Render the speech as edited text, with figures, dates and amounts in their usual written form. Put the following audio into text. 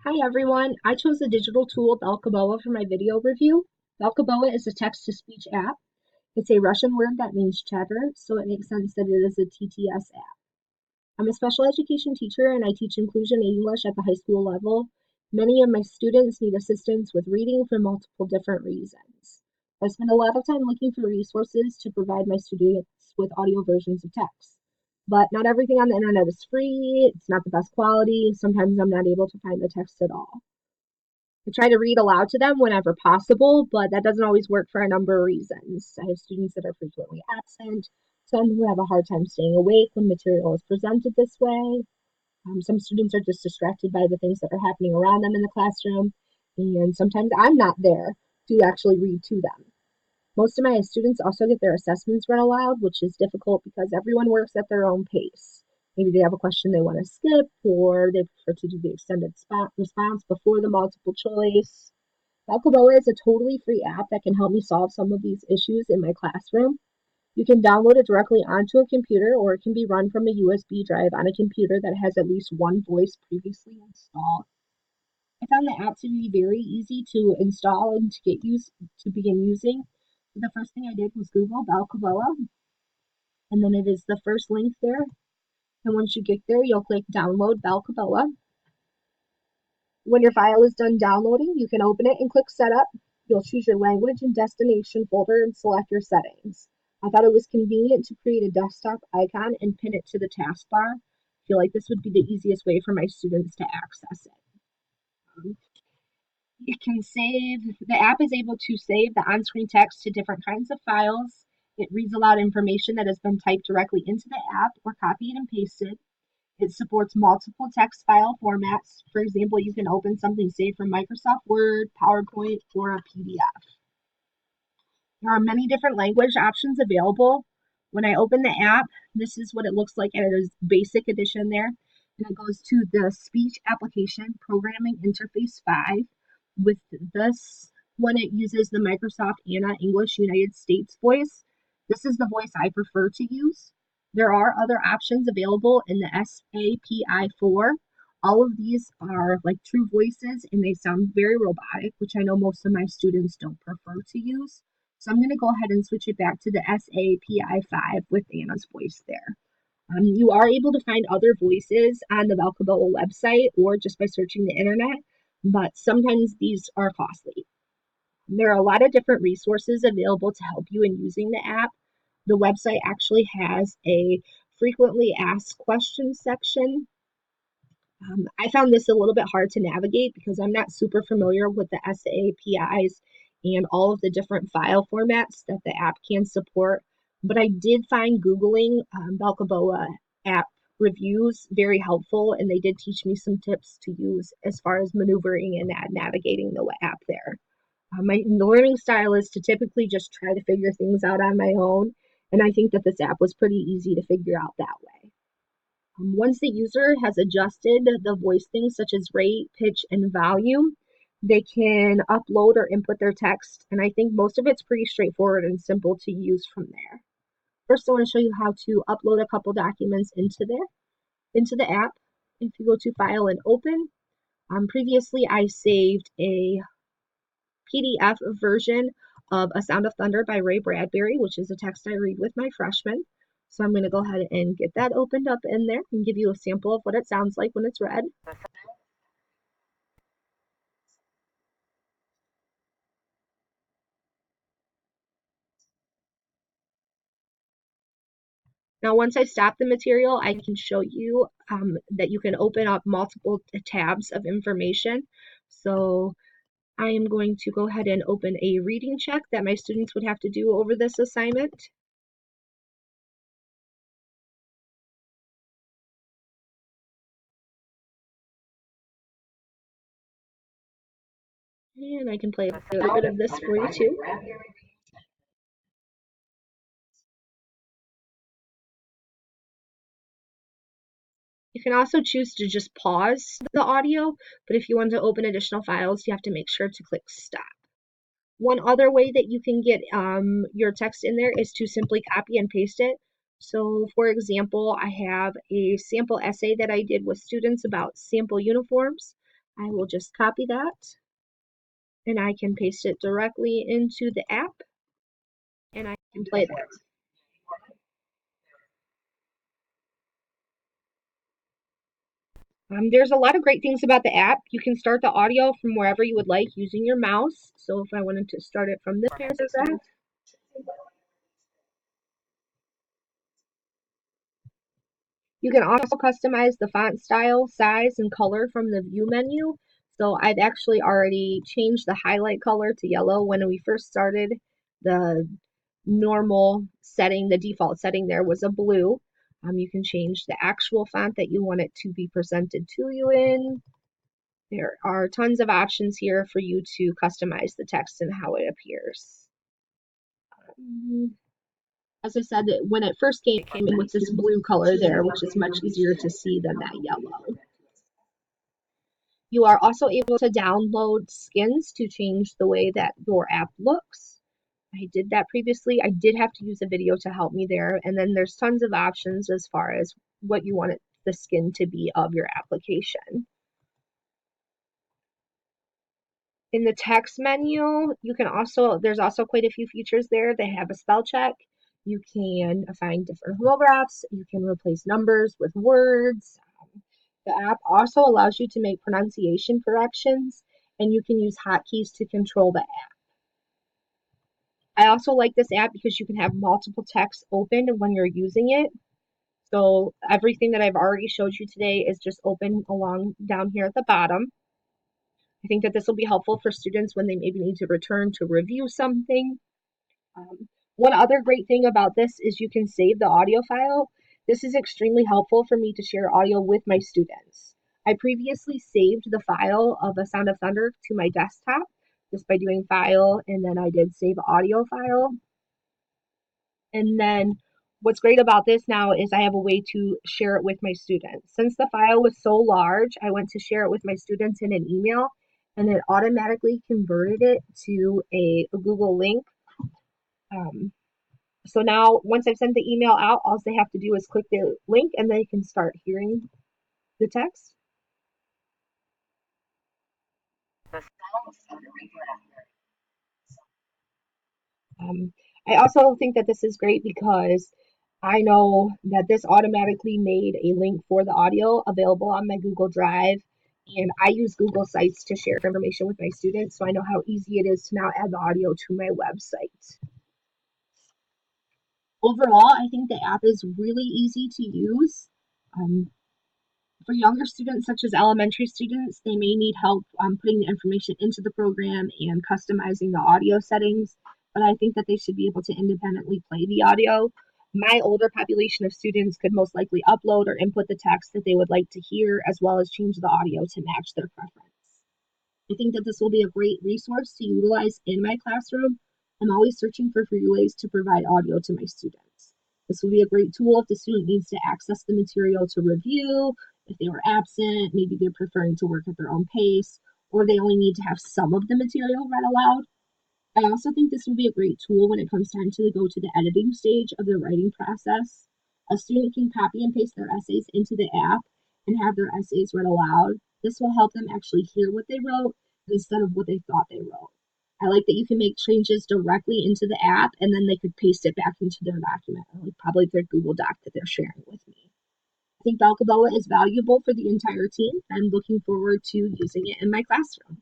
Hi everyone, I chose the digital tool Balabolka for my video review. Balabolka is a text-to-speech app. It's a Russian word that means chatter, so it makes sense that it is a TTS app. I'm a special education teacher and I teach inclusion English at the high school level. Many of my students need assistance with reading for multiple different reasons. I spend a lot of time looking for resources to provide my students with audio versions of text. But not everything on the internet is free, it's not the best quality, sometimes I'm not able to find the text at all. I try to read aloud to them whenever possible, but that doesn't always work for a number of reasons. I have students that are frequently absent, some who have a hard time staying awake when material is presented this way. Some students are just distracted by the things that are happening around them in the classroom, and sometimes I'm not there to actually read to them. Most of my students also get their assessments read aloud, which is difficult because everyone works at their own pace. Maybe they have a question they want to skip, or they prefer to do the extended response before the multiple choice. Balabolka is a totally free app that can help me solve some of these issues in my classroom. You can download it directly onto a computer, or it can be run from a USB drive on a computer that has at least one voice previously installed. I found the app to be very easy to install and to begin using. The first thing I did was Google Balabolka, and then it is the first link there. And once you get there, you'll click Download Balabolka. When your file is done downloading, you can open it and click Setup. You'll choose your language and destination folder and select your settings. I thought it was convenient to create a desktop icon and pin it to the taskbar. I feel like this would be the easiest way for my students to access it. The app is able to save the on-screen text to different kinds of files. It reads aloud information that has been typed directly into the app or copied and pasted. It supports multiple text file formats. For example, you can open something saved from Microsoft Word, PowerPoint, or a PDF. There are many different language options available. When I open the app, this is what it looks like, and it is basic edition there. And it goes to the speech application programming interface 5. With this one, it uses the Microsoft ANA English United States voice. This is the voice I prefer to use. There are other options available in the SAPI 4. All of these are like true voices and they sound very robotic, which I know most of my students don't prefer to use. So I'm going to go ahead and switch it back to the SAPI 5 with Anna's voice there. You are able to find other voices on the Balabolka website or just by searching the internet, but sometimes these are costly. There are a lot of different resources available to help you in using the app. The website actually has a frequently asked questions section. I found this a little bit hard to navigate because I'm not super familiar with the SAPIs and all of the different file formats that the app can support. But I did find Googling Balabolka app reviews very helpful, and they did teach me some tips to use as far as maneuvering and navigating the app there. My learning style is to typically just try to figure things out on my own, and I think that this app was pretty easy to figure out that way. Once the user has adjusted the voice things such as rate, pitch, and volume, they can upload or input their text, and I think most of it's pretty straightforward and simple to use from there. First, I want to show you how to upload a couple documents into the app. If you go to File and Open, previously I saved a PDF version of A Sound of Thunder by Ray Bradbury, which is a text I read with my freshmen. So I'm going to go ahead and get that opened up in there and give you a sample of what it sounds like when it's read. Now, once I stop the material, I can show you that you can open up multiple tabs of information. So I am going to go ahead and open a reading check that my students would have to do over this assignment. And I can play a little bit of this for you too. You can also choose to just pause the audio, but if you want to open additional files, you have to make sure to click stop. One other way that you can get your text in there is to simply copy and paste it. So for example, I have a sample essay that I did with students about sample uniforms. I will just copy that and I can paste it directly into the app and I can play that. There's a lot of great things about the app. You can start the audio from wherever you would like using your mouse. So if I wanted to start it from this paragraph, you can also customize the font style, size, and color from the view menu. So I've actually already changed the highlight color to yellow. When we first started, the normal setting, the default setting there was a blue. You can change the actual font that you want it to be presented to you in. There are tons of options here for you to customize the text and how it appears. As I said, when it first came, it came in with this blue color there, which is much easier to see than that yellow. You are also able to download skins to change the way that your app looks. I did that previously. I did have to use a video to help me there. And then there's tons of options as far as what you want the skin to be of your application. In the text menu, there's also quite a few features there. They have a spell check. You can find different homographs. You can replace numbers with words. The app also allows you to make pronunciation corrections, and you can use hotkeys to control the app. I also like this app because you can have multiple texts open when you're using it. So everything that I've already showed you today is just open along down here at the bottom. I think that this will be helpful for students when they maybe need to return to review something. One other great thing about this is you can save the audio file. This is extremely helpful for me to share audio with my students. I previously saved the file of A Sound of Thunder to my desktop just by doing file, and then I did save audio file. And then what's great about this now is I have a way to share it with my students. Since the file was so large, I went to share it with my students in an email, and it automatically converted it to a Google link. So now once I've sent the email out, all they have to do is click the link and they can start hearing the text. I also think that this is great because I know that this automatically made a link for the audio available on my Google Drive. And I use Google Sites to share information with my students, so I know how easy it is to now add the audio to my website. Overall, I think the app is really easy to use. Um, for younger students, such as elementary students, they may need help putting the information into the program and customizing the audio settings, but I think that they should be able to independently play the audio. My older population of students could most likely upload or input the text that they would like to hear, as well as change the audio to match their preference. I think that this will be a great resource to utilize in my classroom. I'm always searching for free ways to provide audio to my students. This will be a great tool if the student needs to access the material to review, if they were absent, maybe they're preferring to work at their own pace, or they only need to have some of the material read aloud. I also think this will be a great tool when it comes time to go to the editing stage of the writing process. A student can copy and paste their essays into the app and have their essays read aloud. This will help them actually hear what they wrote instead of what they thought they wrote. I like that you can make changes directly into the app and then they could paste it back into their document, or like probably their Google Doc that they're sharing with me. I think Balabolka is valuable for the entire team. I'm looking forward to using it in my classroom.